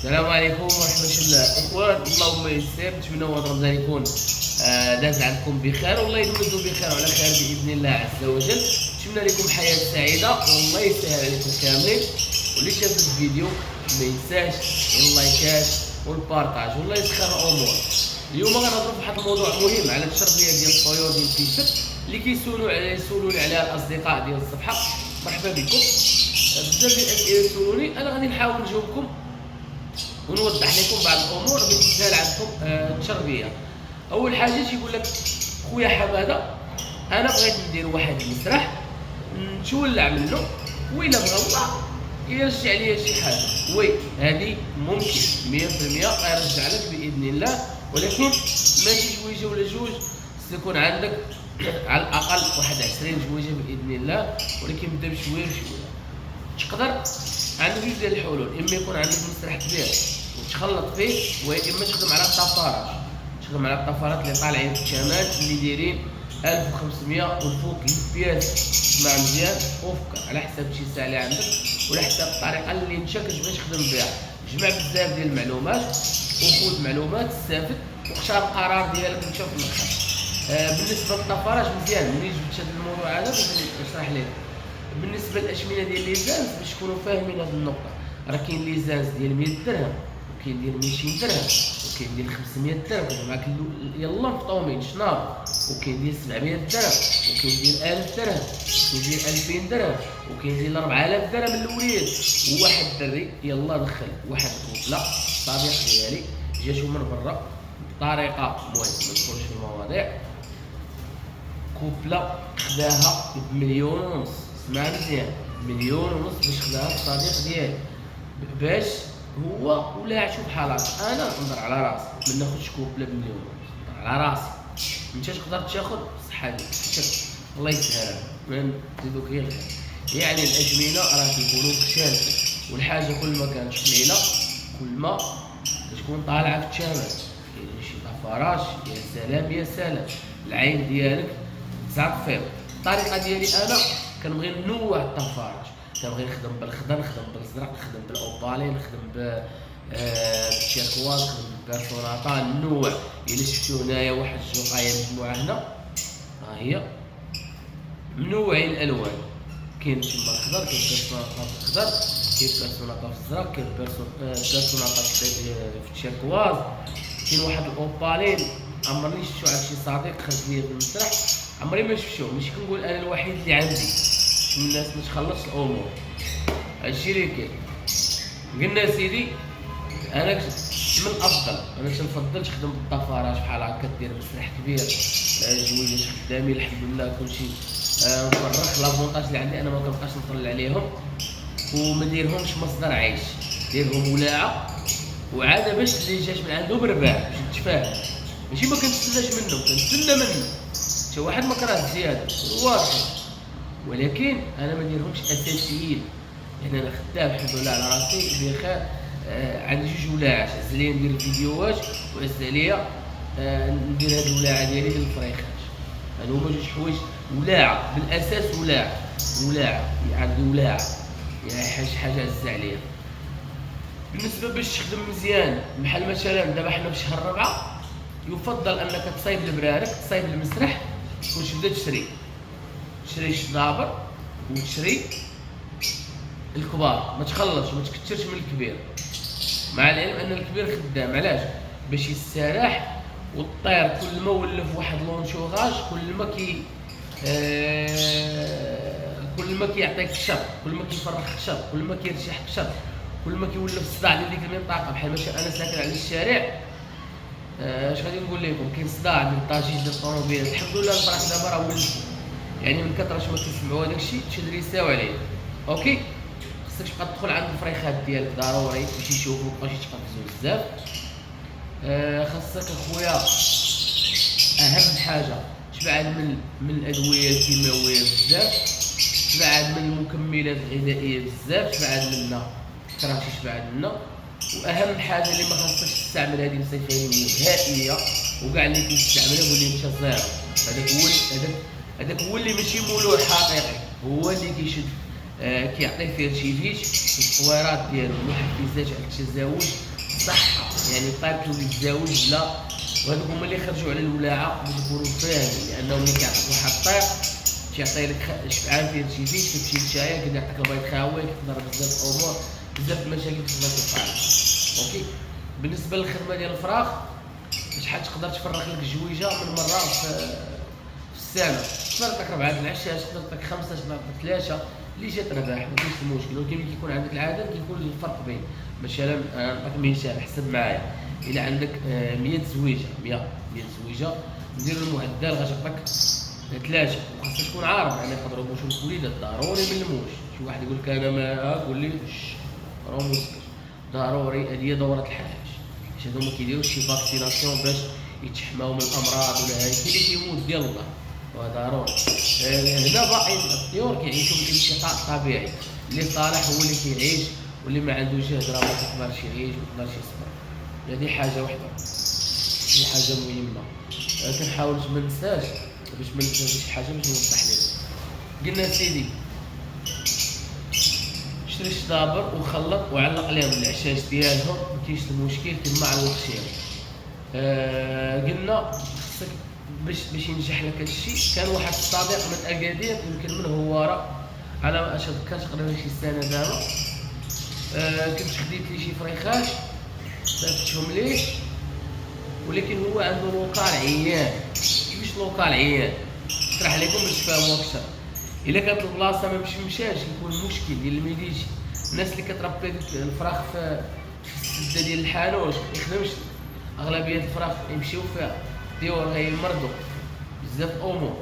السلام عليكم ورحمة الله. إخوان اللهم يسر، نتمنى هذا رمضان يكون داز عندكم بخير والله يدوزو بخير وعلى خير بإذن الله عز وجل. نتمنى لكم حياة سعيدة والله يسهل عليكم كاملين. واللي شاف الفيديو ما ينساش اللايكات والبارطاج والله يسخر الأمور. اليوم غنهضروا في واحد الموضوع مهم على التربية ديال الطيور ديال الكيشك اللي كيسولوني عليها الأصدقاء ديال الصفحة. مرحبا بكم. بزاف ديال الأسئلة يسولوني، أنا غادي نحاول نجاوبكم ونوضح لكم بعض الامور باش تسهل عندكم التربيه. اول حاجه تيقول لك خويا حماده انا بغيت ندير واحد المسرح نتولع منه، وإلا بغى الله يرجع لي شي حاجه، وي هذه ممكن 100% غيرجع لك باذن الله، ولكن ماشي جويجه ولا جوج، تكون عندك على الاقل واحد 20 جويجه باذن الله، ولكن بدا بشويه بشويه. تقدر عندك جوج ديال الحلول، اما يكون عندك مسرح كبير وتخلط فيه، واما تخدم على الطفارات. تخدم على الطفارات اللي طالعين في الشمال اللي دايرين 1500 والفوق البياس. اسمع مزيان وفكر على حسب شي ساعه اللي عندك وعلى حسب الطريقه اللي انت كتبغي تخدم بها. جمع بزاف ديال المعلومات وخذ معلومات، استافد واختار القرار ديالك انت في الاخر. بالنسبه للطفارات مزيان ملي جبت هذا الموضوع هذا باش نشرح لك. بالنسبه للاشمنه ديال ليزانس باش تكونوا فاهمين هذه النقطه، راه كاين ليزانس ديال 100 درهم وكاين ديال 200 درهم وكاين ديال 500 درهم، كنهضر معاك يلا مفطومين شناب، وكاين ديال 700 درهم وكاين ديال 1000 درهم وكاين ديال 2000 درهم وكاين ديال 4000 درهم للوليد. وواحد الدري يلا دخل واحد الكوبله صديق ديالي جاتو من برا بطريقه المهم ما ندخلش في المواضيع، كوبله خداها بمليون ونص. اسمع مزيان، مليون ونص باش خداها الصديق ديالي، باش هو ولا شوف حالات. انا نهضر على راسي، ما ناخذش كوبله بمليون ونص، نهضر على راسي. انت تقدر تاخذ صحه ديالك الله يسهلها، ما نزيدوك غير الخير. يعني الاجمنه راه كيكونوا مختلفين، والحاجه كل ما كانت قليله كل ما تكون طالعه في الشمال. كاين شي طفراش يا سلام يا سلام، العين ديالك تعطفيو. الطريقه ديالي انا كنبغي ننوع الطفارات، كنبغي نخدم بالخضر، نخدم بالازرق، نخدم بالاوبالين، نخدم بالتيركواز، نخدم بالبيرسوناطا، ننوع. الا شفتو هنايا واحد الجوقايه مجموعه هنا ها هي منوعين الالوان، كاين تما الخضر، كاين بيرسوناطا في الخضر، كاين بيرسوناطا في الازرق، كاين بيرسوناطا في التيركواز، كاين واحد الاوبالين عمرني شفتو عند شي صديق خرج ليا في المسرح، عمري ما شفتو. ماشي كنقول انا الوحيد اللي عندي، الناس ما تخلصش الامور. هادشي اللي كاين. قلنا سيدي انا من الافضل، انا تنفضل تخدم بالطفارات بحال هكا، دير مسرح كبير جويلات خدامين الحمد لله كلشي مفرخ. لافونتاج اللي عندي انا ما كنبقاش نطلع عليهم وما نديرهمش مصدر عيش، ديرهم ولاعه وعاده باش اللي جات من عنده برباح باش نتفاهم. ماشي ما كنتسناش منه، كنتسنى منه حتى واحد ما كرهش زياده واضح، ولكن انا ما نديرهمش اساسيين. يعني انا خدام الحمد لله على راسي بخير. عندي جوج ولاعات، عز ليا ندير فيديوهات وعز ليا ندير هاد الولاعه ديالي ديال الفريخات. هادو هما جوج حوايج، ولاعه بالاساس، ولاعه عندي ولاعه يعني حاجه عز عليا. بالنسبه باش تخدم مزيان بحال مثلا دابا حنا في شهر 4 يفضل انك تصايب البرارك، تصايب المسرح وتبدا تشري الشنابر وتشري الكبار، ما تخلصش وما تكثرش من الكبير، مع العلم ان الكبير خدام علاش باش يستراح. والطير كل ما ولف واحد لونشوغاج كل ما كيعطيك الشر، كل ما كيفرخ الشر، كل ما كيرتاح الشر، كل ما كيولف الصداع ديال ديك المنطقه. بحال مثلا انا ساكن على الشارع، اش غادي نقول لكم، كاين صداع ديال الطاجيج ديال الطوموبيل. الحمد لله الفراخ دابا راه ولفوا، يعني من كثره ما كيسمعوا هذاك الشيء تدريساو عليه. اوكي، خصك تبقى تدخل عند الفريخات ديالك ضروري باش يشوفوا مابقاوش يتقفزوا بزاف. خاصك اخويا اهم حاجه تبعد من الادويه الكيماويه بزاف، تبعد من المكملات الغذائيه بزاف، تبعد منها كرهتي تبعد منها. واهم حاجه اللي ما خاصكش تستعمل هذه الصفينيه نهائيه، وكاع اللي كيستعملها قول لي انت زيرو. هذاك هو اللي ماشي مولوح حقيقي، هو اللي كيشد كيعطي فيه شي فيش التصويرات ديالو والحفيزات على التزاوج الصحه، يعني الطير كيولي يتزاوج لا، وهذوك هما اللي خرجوا على الولاعه باش يكونوا فاهمين، لانه ملي كيعطيك واحد الطير تيعطي لك شبعان فيه شي فيش تمشي للشايه كيعطيك البيض خاوي، كتقدر بزاف الامور بزاف المشاكل تقدر توقع لك. اوكي بالنسبه للخدمه ديال الفراخ، شحال تقدر تفرغ لك جويجه من مره في السنه، تقدر تعطيك 4 د العشاء، تقدر تعطيك 5، تقدر تعطيك 3 اللي جات رباح ما كاينش المشكل. ولكن ملي كيكون عندك العدد كيكون الفرق بين مثلا نعطيك مثال حسب معايا، الا عندك 100 زويجه 100 زويجه ندير المعدل غتعطيك 3، وخاصك تكون عارف ان يقدروا يموتوا الوليدات ضروري من الموش. شي واحد يقول لك انا ما قول لي راه مسكر ضروري، هذه هي دوره الحياه، باش هادو ما كيديروش شي فاكسيناسيون باش يتحماو من الامراض ولا هاي كاين اللي كيموت ديال الله وضروري. هنا باقي الطيور كيعيشوا بالانتقاء الطبيعي، اللي صالح هو اللي كيعيش، واللي ما عندوش جهد راه ما كيقدرش يعيش، ما كيقدرش يصبر. هذه حاجه وحده، هذه حاجه مهمه. كنحاول ما ننساش باش ما ننساش شي حاجه باش نوضح لك. قلنا سيدي شري الشطابر وخلط وعلق عليهم العشاش ديالهم، ما كاينش المشكل كما علقتيهم. قلنا خصك باش ينجح لك هادشي. كان واحد الصديق من اكادير يمكن من هواره على ما اتذكر تقريبا شي سنه دابا، كنت خديت لي شي فريخاش صيفطتهم ليه، ولكن هو عنده لوكال عيان. كيفاش لوكال عيان؟ نشرح لكم باش تفهموا اكثر. الا كانت البلاصه ما مشاش يكون مشكل ديال الميديجي. الناس اللي كتربي الفراخ في السده ديال الحانوت ما يخدمش، اغلبيه الفراخ يمشيو فيها ديور غيمرضوا بزاف امور.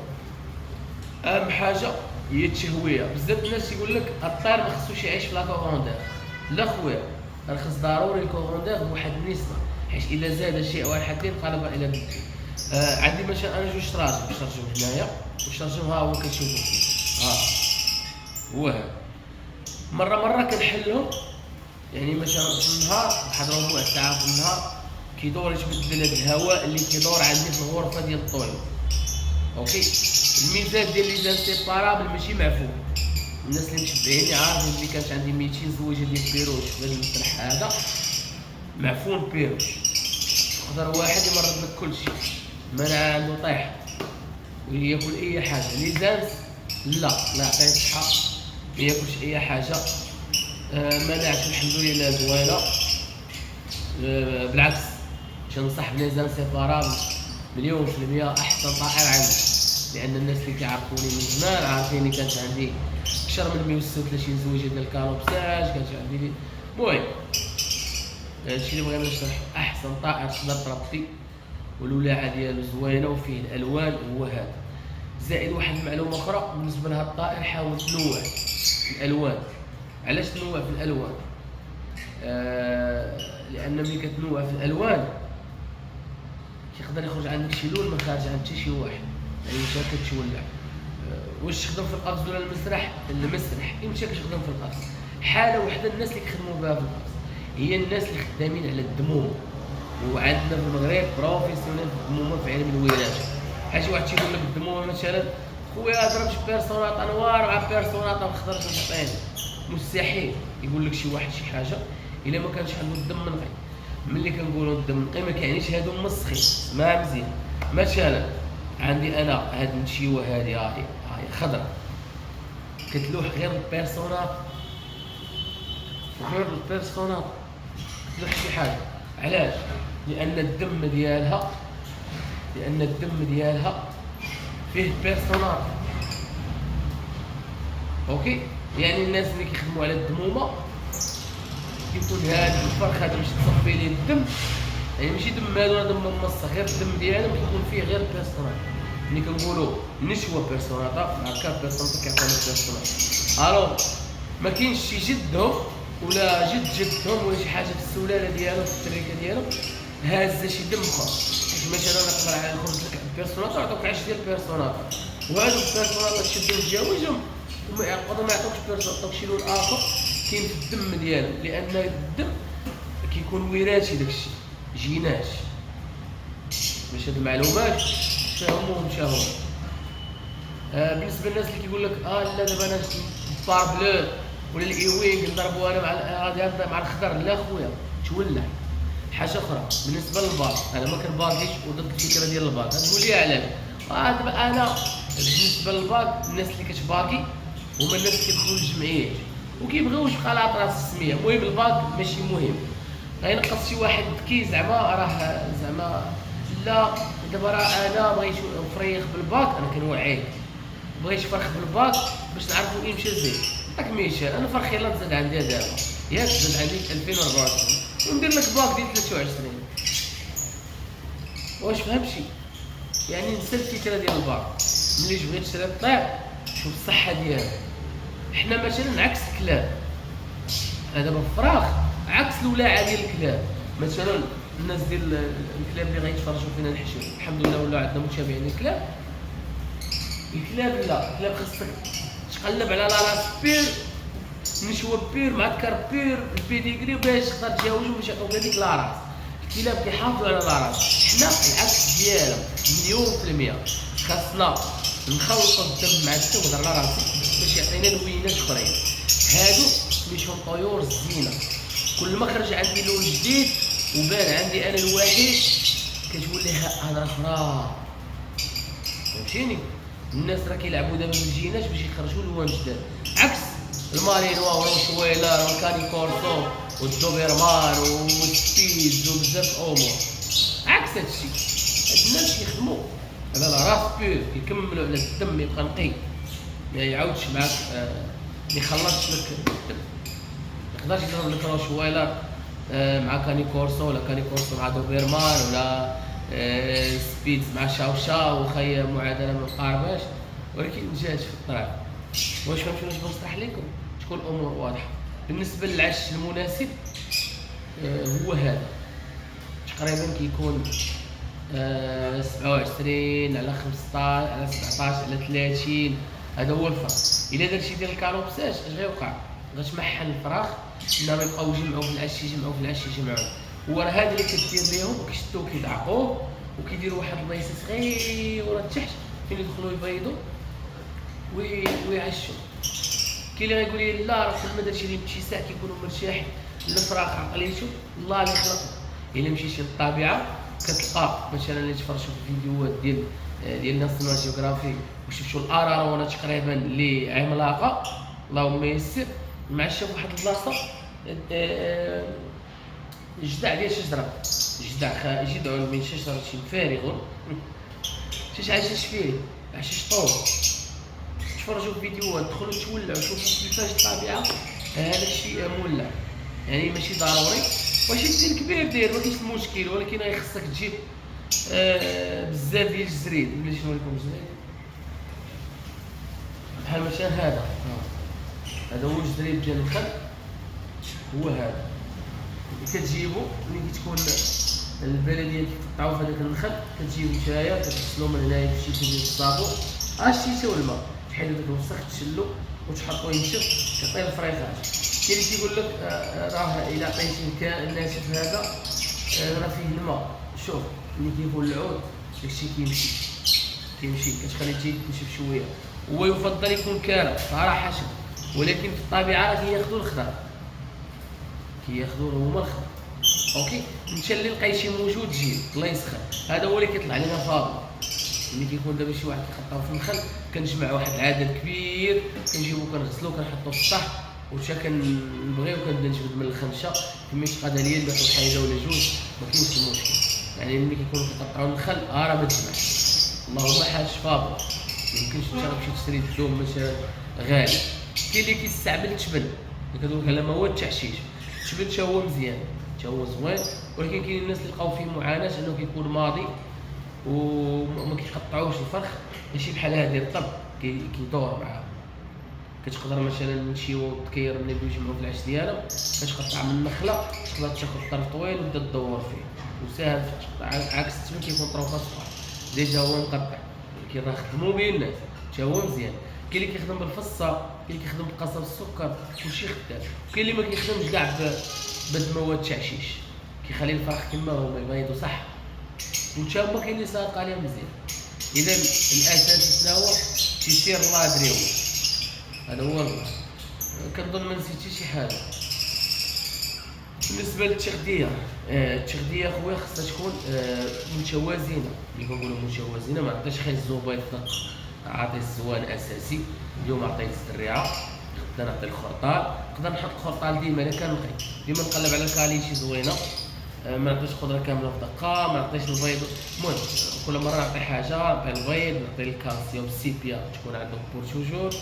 اهم حاجه هي التهويه. بزاف الناس يقول لك الطير ما خصوش يعيش في لاكوغوندير. لا خويا راه خص ضروري الكوغوندير بواحد النسبه، حيت الا زاد شيء واحد انقلب الى بنت. عندي مثلا انا جوج شراجم هنايا، والشراجم ها هو كتشوفوا فيه هو هذا. مره كنحلهم، يعني مثلا في النهار واحد ربع ساعه في النهار كيدور يتبدل هذا الهواء اللي كيدور عندي في الغرفه ديال الطيور. اوكي الميزان ديال لي زان سيبارابل ماشي معفون. الناس اللي متبعيني عارفين اللي كانت عندي 200 زويجه ديال بيروش في هذا المسرح هذا معفون بيروش، يقدر واحد يمرض لك كلشي، منع عنده طيح وياكل اي حاجه. ليزانس لا عطيه الصحه ما ياكلش اي حاجه، مناعته الحمد لله زوينه. بالعكس تنصح بليزان سيبارابل 100% احسن طائر عندي، لان الناس اللي كيعرفوني من زمان عارفيني كانت عندي اكثر من 136 زويجه ديال الكالوبساج، كانت عندي. المهم هادشي اللي بغينا نشرح، احسن طائر تقدر تربي والولاعه ديالو زوينه وفيه الالوان هو هذا. زائد واحد المعلومه اخرى بالنسبه لهذا الطائر، حاول تنوع في الالوان. علاش تنوع في الالوان؟ لان ملي كتنوع في الالوان كيقدر يخرج عندك شي لون ما خارج عند حتى شي واحد، يعني انت كتولع. واش تخدم في القفص ولا المسرح؟ يمشي كتخدم في القفص. حاله وحده الناس اللي كيخدموا بها في القفص هي الناس اللي خدامين على الدموم، وعندنا في المغرب بروفيسيونيل في الدمومه في علم الولاده. شي واحد تيقول لك الدمومه مثلا خويا ضربت بيرسونات انوار مع بيرسونات خضر تعطيني، مستحيل يقول لك شي واحد شي حاجه الا ما كانش عنده الدم منقي. ملي كنقولوا الدم منقي ما كيعنيش هادو مسخين، اسمع مزيان. مثلا عندي انا هاد النشيوه هادي هاي خضر كتلوح غير البيرسونات، كتلوح شي حاجه. علاش؟ لان الدم ديالها فيه بيرسونات. اوكي يعني الناس اللي كيخدموا على الدمومه كيكون هذا الفرخ هذا باش تصفي ليه الدم، يعني ماشي دم هذا ولا دم ممصه، غير الدم ديالهم كيكون فيه غير بيرسونات. ملي كنقولوا نشوه بيرسوناتا مع كاف بيرسوناتا كيعطيونا بيرسونات. الو ما كاينش شي جدهم ولا جدهم ولا شي حاجه في السلاله ديالهم في التركه ديالهم هازه شي دم اخر. مثلا نقدر نخرج لك بيرسوناتا ونعطيك 10 ديال البيرسوناتا، وهادو البيرسوناتا تشدهم تجاوزهم وما يعقدوا ما يعطوكش بيرسوناتا شي لون اخر كاين في الدم ديالهم، لان الدم كيكون وراثي داكشي جينات. باش هاد المعلومات تفهموهم شهور. بالنسبه للناس اللي كيقول لك لا دابا انا البار بلو ولا الايوينغ نضربوا انا مع الخضر، لا خويا تولع. حاجه اخرى بالنسبه للباك، انا ما كنباكيش وضد الفكره ديال الباك، غتقول لي علاش؟ دابا انا بالنسبه للباك الناس اللي كتباكي هما الناس اللي كيدخلوا للجمعيات وكيبغيو شي خلاط راس السميه. المهم الباك ماشي مهم، غينقص شي واحد ذكي زعما راه زعما لا. دابا راه انا بغيت نفريخ بالباك، انا كنوعيك بغيت نفرخ بالباك باش نعرفوا اين مشى زين. داك مثال انا فرخي لا تزاد عندي دابا ياك تزاد عندي 2024 وندير لك باك ديال 23. واش فهمتي؟ يعني نسى الفكره ديال الباك. ملي تبغي تشري الطير شوف الصحه ديالها. حنا مثلا عكس الكلاب، هذا بالفراخ عكس الولاعه ديال الكلاب. مثلا الناس ديال الكلاب اللي غيتفرجوا فينا نحشو الحمد لله ولا عندنا متابعين الكلاب. الكلاب لا، الكلاب خاصك تقلب على لاراس بير، نشوى بير مع الكار بير البيديغري باش تقدر تجاوزو باش يعطوك هذيك لاراس. الكلاب كيحافظوا على لاراس، حنا العكس ديالهم مليون في المية. خاصنا نخلطوا الدم مع الدم وهضر على راسي باش يعطينا لوينات اخرين. هادو سميتهم طيور الزينه. كل ما خرج عندي لون جديد وبان عندي انا الوحيد كتولي هضره اخرى. فهمتيني؟ الناس راه كيلعبوا دابا بالجينات باش يخرجوا لوان جداد، عكس المالينوا والشويلار والكاني كورسو والدوبرمان والسبيدز وبزاف امور. عكس هادشي، هاد الناس كيخدموا على راس بير، كيكملوا على الدم يبقى نقي، ما يعاودش معاك ما يخلطش لك الدم. ما يقدرش يضرب لك شويلار مع كاني كورسو ولا كاني كورسو مع دوبرمان ولا سبيدز مع شاو شاو وخي معادله ما مقارباش، ولكن جات في الطريق. واش فهمتوا واش بغيت نشرح لكم؟ تكون الامور واضحه. بالنسبه للعش المناسب هو هذا تقريبا كيكون 27 على 15 على 17 على 30. هذا هو الفرق. الا درتي ديال الكالوبساج اش غيوقع؟ غتمحل الفراخ انما يبقاو يجمعوا في العش يجمعوا في العش يجمعوا. هو راه هذا اللي كدير ليهم وكيشدوه كيضعفوه وكيديروا واحد البلايصه صغيره تحت فين يدخلوا يبيضوا ويعشوا. كاين اللي غيقول لي لا راه ما درتي لهم شي ساعه كيكونوا مرتاحين الفراخ عقليتو الله اللي خلق. الا مشيتي للطبيعه كتلقى مثلا اللي تفرجوا في الفيديوهات ديال ناسيونال جيوغرافي وشفتوا الارارونه تقريبا اللي عملاقه اللهم يسر معشه فواحد البلاصه جدع ديال شجره، جدع من شجره فارغ شاش عايشش فيه عشاش طول. تفرجوا في فيديوهات دخلوا تولعوا شوفوا كيفاش الطبيعه هذا الشيء مولع. يعني ماشي ضروري واش دير كبير دير ما كاينش المشكل، ولكن غير خصك تجيب بزاف ديال الزريد. ملي شنو لكم الزريد بحال مثلا هذا هو الزريد ديال الخل، هو هذا كتجيبو ملي كتكون البلديه كيقطعوا في هذاك النخل كتجيبو نتايا كتغسلو من هنايا بشي ديال الصابون الشيشه والماء تحيدو داك الوسخ تشلو وتحطو ينشف كطيب الفريخات. كاين اللي كيقول لك راه الا عطيتي الناشف هذا راه فيه الماء. شوف ملي كيكون العود داكشي كيمشي كتخليه تنشف شويه. هو يفضل يكون كامل صراحه، ولكن في الطبيعه راه كياخذوا الخضر كياخذوا هما الخضر. اوكي انت اللي لقيتي شي موجود جيب الله يسخر. هذا هو اللي كيطلع لنا فاضل. ملي كيكون دابا شي واحد كيحطها في النخل كنجمع واحد العدد كبير كنجيبو كنغسلو كنحطو في السطح وتا كنبغيو كنبدا نجبد من الخنشه كمية قاده ليا اللي حيده ولا جوج ما كاينش المشكل. يعني ملي كيكونوا كيقطعوا النخل راه ما تجمعش اللهم حاج فاضل. ميمكنش انت غتمشي تشري الثوم مثلا غالي. كاين اللي كيستعمل التبن اللي كدوك على مواد التحشيش. التبن تا هو مزيان تا هو زوين، ولكن كاين الناس اللي لقاو فيه معاناه انه كيكون ماضي وما كيقطعوش الفرخ ماشي بحال هذا الطب كيدور معاه. كتقدر مثلا نمشيو تكير ملي يبغيو يجمعوا في العش ديالهم كتقطع من النخله تقدر تاخذ طرف طويل وتبدا تدور فيه وساهل عكس التبن كيكون طروفه صغار ديجا هو مقطع. ولكن راه خدموا به الناس تا هو مزيان. كاين اللي كيخدم بالفصه، كاين اللي كيخدم بقصب السكر كلشي خدام. كاين اللي ما كيخدمش كاع بهاد مواد التعشيش كيخلي الفرخ كما هو يبيضوا صح وتا هما كاين اللي صادق عليهم مزيان. اذا الاساس شنو هو؟ تيسير الله ادري هو هذا هو. كنظن ما نسيتش شي حاجه. بالنسبه للتغذيه، التغذيه خويا خصها تكون متوازنه. ملي كنقولوا متوازنه ما نعطيش غير الزبيط فقط، عطي الزوان اساسي. اليوم عطيت الزريعه، غدا نعطي الخرطال، نقدر نحط الخرطال ديما الا كان نقي، ديما نقلب على الكاليتي زوينه. ما نعطيش خضره كامله في دقه، ما نعطيش البيض. المهم كل مره نعطي حاجه، نعطي البيض، نعطي الكالسيوم، السيبيا تكون عندهم بور توجور.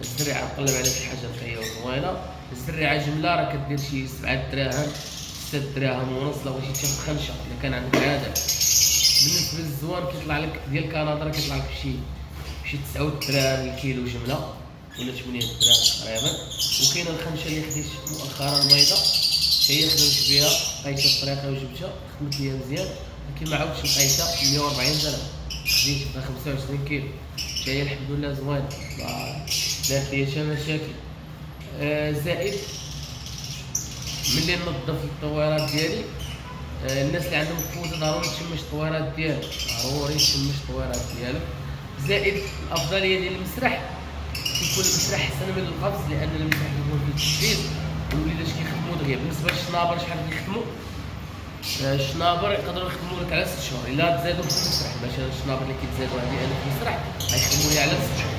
الزريعه نقلب على شي حاجه نقيه وزوينه. الزريعه جمله راه كدير شي 7 دراهم 6 دراهم ونص لو بغيتي تاخذ خنشه الا كان عندك عدد. بالنسبه للزوان كيطلع لك ديال كندا راه كيطلع لك شي 9 دراهم الكيلو جمله ولا 8 دراهم تقريبا. وكاينه الخنشه اللي خديت مؤخرا البيضه، هي خدمت بها لقيتها بطريقه وجبتها خدمت ليا مزيان، ولكن ما عاودتش لقيتها 140 درهم، خديت بها 25 كيلو، حتى هي الحمد لله زوينه ما دارت ليا حتى مشاكل. زائد ملي ننظف الطويرات ديالي، الناس اللي عندهم كفوزه ضروري تشمش الطويرات ديالك، ضروري تشمش الطويرات ديالك. زائد الافضليه ديال المسرح كيكون المسرح احسن من القفز، لان المسرح كيكون فيه تشفيز والوليدات كيخدموا دغيا. بالنسبه للشنابر شحال كيخدموا؟ الشنابر يقدروا يخدموا لك على 6 شهور الا تزادوا في المسرح. مثلا الشنابر اللي كيتزادوا عندي انا في المسرح غيخدموا لي على 6 شهور،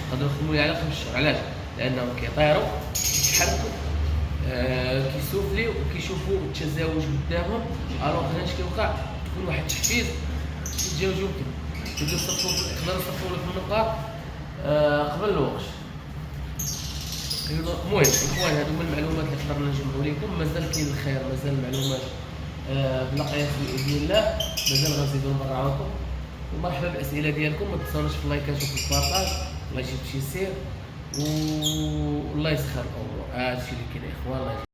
يقدروا يخدموا لي على 5 شهور. علاش؟ لانهم كيطيروا كيتحركوا كيسوفليو وكيشوفوا التزاوج قدامهم. الوغ هنا اش كيوقع؟ تكون واحد التحفيز يتزاوجوا كدا، يقدروا يصرفوا لك من النقاط قبل الوقت. المهم اخوان هادو هما المعلومات اللي قدرنا نجمعوا لكم. مازال كاين الخير، مازال المعلومات بلقيات باذن الله، مازال غنزيدو نبرعوكم. ومرحبا بالاسئله ديالكم، ما تنساوناش في اللايكات وفي البارطاج، الله يجيب شي سير والله يسخر الامور. هادشي اللي كاين يا اخوان.